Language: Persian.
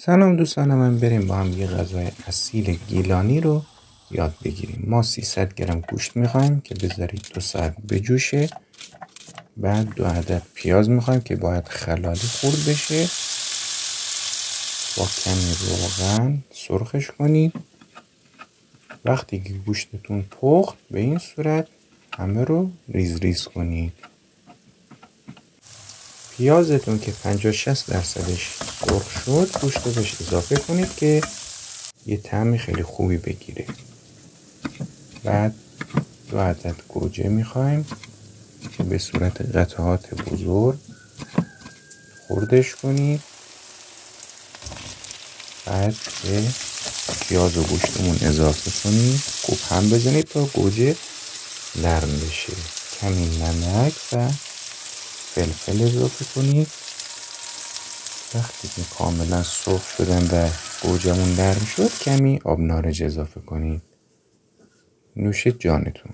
سلام دوستان من، بریم با هم یه غذای اصیل گیلانی رو یاد بگیریم. ما 300 گرم گوشت میخوایم که بذارید 2 ساعت بجوشه. بعد 2 عدد پیاز میخوایم که باید خلالی خورد بشه. با کمی روغن سرخش کنید. وقتی که گوشتتون پخت به این صورت همه رو ریز ریز کنید. پیازتون که 50-60 درصدش سرخ شد گوشت رو بهش اضافه کنید که یه طعم خیلی خوبی بگیره. بعد 2 عدد گوجه میخوایم که به صورت قطعات بزرگ خردش کنید. بعد به پیاز و گوشتمون اضافه کنید، خوب هم بزنید تا گوجه نرم بشه. کمی نمک و فلفل اضافه کنید. وقتی که کاملا سرخ شدن و گوجهمون نرم شد کمی آب نارنج اضافه کنید. نوش جانتون.